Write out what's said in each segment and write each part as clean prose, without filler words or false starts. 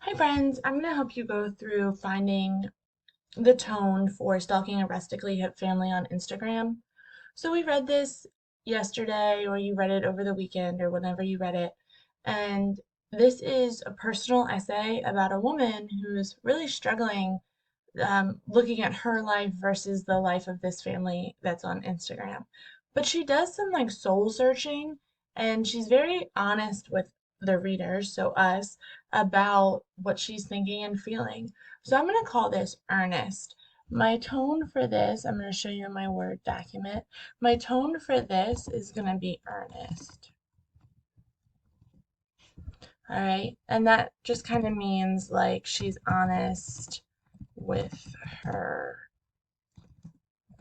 Hi friends, I'm going to help you go through finding the tone for Stalking a Rustically Hip Family on Instagram. So we read this yesterday, or you read it over the weekend, or whenever you read it, and this is a personal essay about a woman who is really struggling looking at her life versus the life of this family that's on Instagram. But she does some like soul searching and she's very honest with the readers, so us, about what she's thinking and feeling. So I'm going to call this earnest. My tone for this, I'm going to show you in my Word document. My tone for this is going to be earnest. All right. And that just kind of means like she's honest with her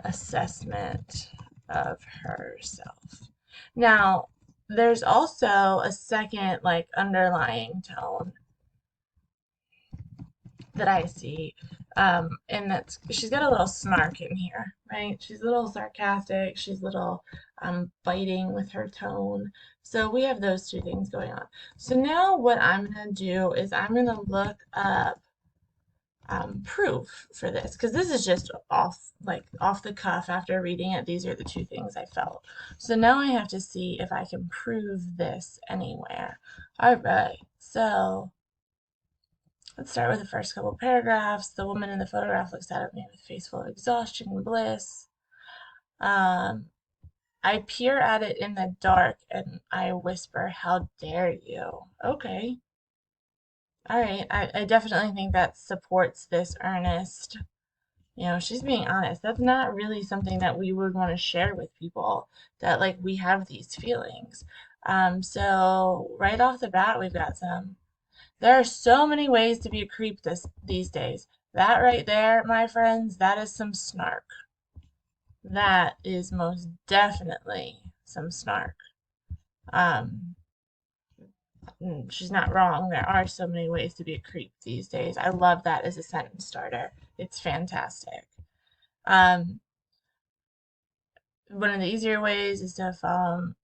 assessment of herself. Now, there's also a second, like, underlying tone that I see, and that's she's got a little snark in here, right? She's a little sarcastic, she's a little biting with her tone. So we have those two things going on. So now what I'm going to do is I'm going to look up proof for this because this is just off the cuff after reading it. These are the two things I felt. So now I have to see if I can prove this anywhere. All right, so let's start with the first couple paragraphs. The woman in the photograph looks out at me with a face full of exhaustion and bliss. Um, I peer at it in the dark and I whisper, "How dare you?" Okay. All right. I definitely think that supports this earnest. You know, she's being honest. That's not really something that we would want to share with people, that like we have these feelings. So right off the bat, we've got some. There are so many ways to be a creep these days. That right there, my friends, that is some snark. That is most definitely some snark. Um, she's not wrong. There are so many ways to be a creep these days. I love that as a sentence starter. It's fantastic. Um, One of the easier ways is to follow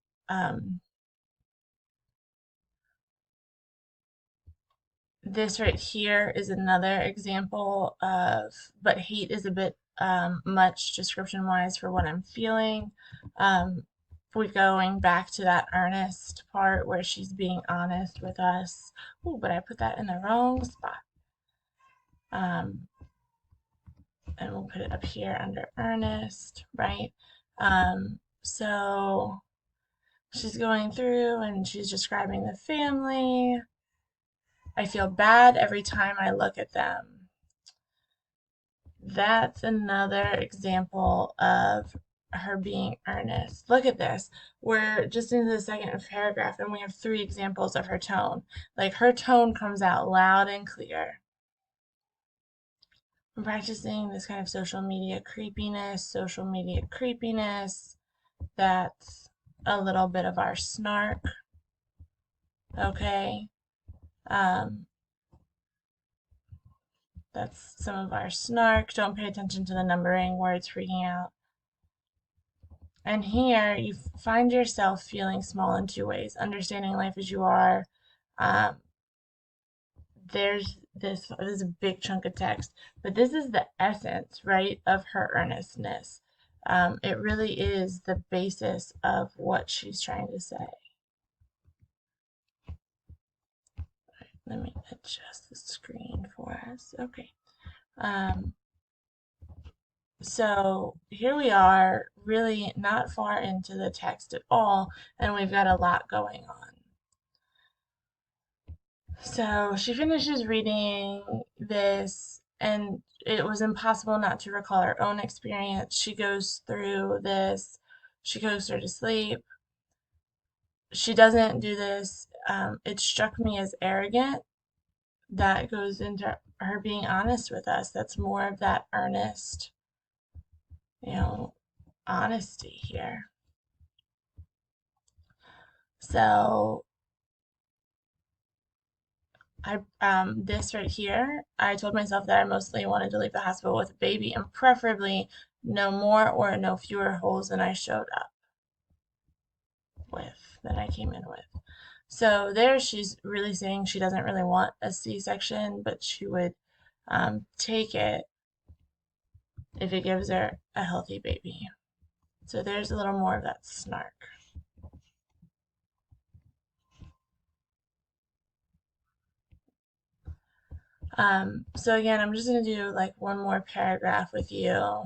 this right here is another example of, but hate is a bit much description wise for what I'm feeling. We're going back to that earnest part where she's being honest with us. Oh, but I put that in the wrong spot. Um, and we'll put it up here under earnest, right? So she's going through and she's describing the family. I feel bad every time I look at them. That's another example of her being earnest. Look at this. We're just into the second paragraph and we have three examples of her tone. Like her tone comes out loud and clear. I'm practicing this kind of social media creepiness. That's a little bit of our snark. Okay. Um, that's some of our snark. Don't pay attention to the numbering words freaking out. And here you find yourself feeling small in two ways. Understanding life as you are. Um, this is a big chunk of text, but this is the essence, right, of her earnestness. It really is the basis of what she's trying to say. Let me adjust the screen for us. Okay. Um, So here we are, really not far into the text at all, and we've got a lot going on. So she finishes reading this, and it was impossible not to recall her own experience. She goes through this, she goes her to sleep. She doesn't do this. It struck me as arrogant. That goes into her being honest with us. That's more of that earnest, you know, honesty here. So this right here, I told myself that I mostly wanted to leave the hospital with a baby and preferably no more or no fewer holes than I showed up with, than I came in with. So there she's really saying she doesn't really want a C-section, but she would take it if it gives her a healthy baby. So there's a little more of that snark. So again, I'm just going to do like one more paragraph with you.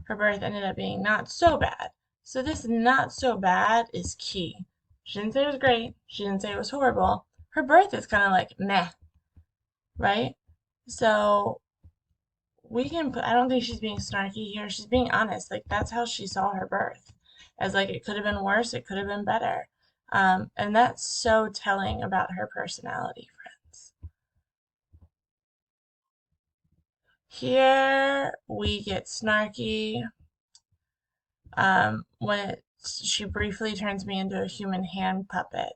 Her birth ended up being not so bad. So this not so bad is key. She didn't say it was great. She didn't say it was horrible. Her birth is kind of like meh, right? So we can put, I don't think she's being snarky here. She's being honest. Like that's how she saw her birth. As like it could have been worse, it could have been better. And that's so telling about her personality, friends. Here we get snarky when she briefly turns me into a human hand puppet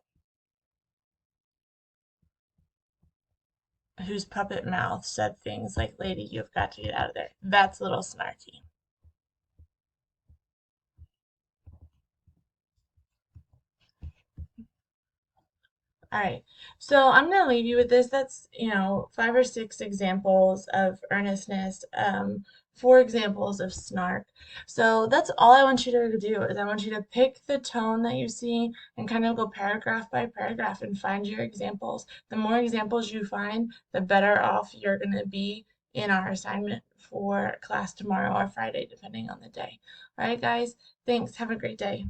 whose puppet mouth said things like, Lady, you've got to get out of there. That's a little snarky. All right. So I'm going to leave you with this. That's, 5 or 6 examples of earnestness, 4 examples of snark. So that's all I want you to do is I want you to pick the tone that you see and kind of go paragraph by paragraph and find your examples. The more examples you find, the better off you're going to be in our assignment for class tomorrow or Friday, depending on the day. All right, guys. Thanks. Have a great day.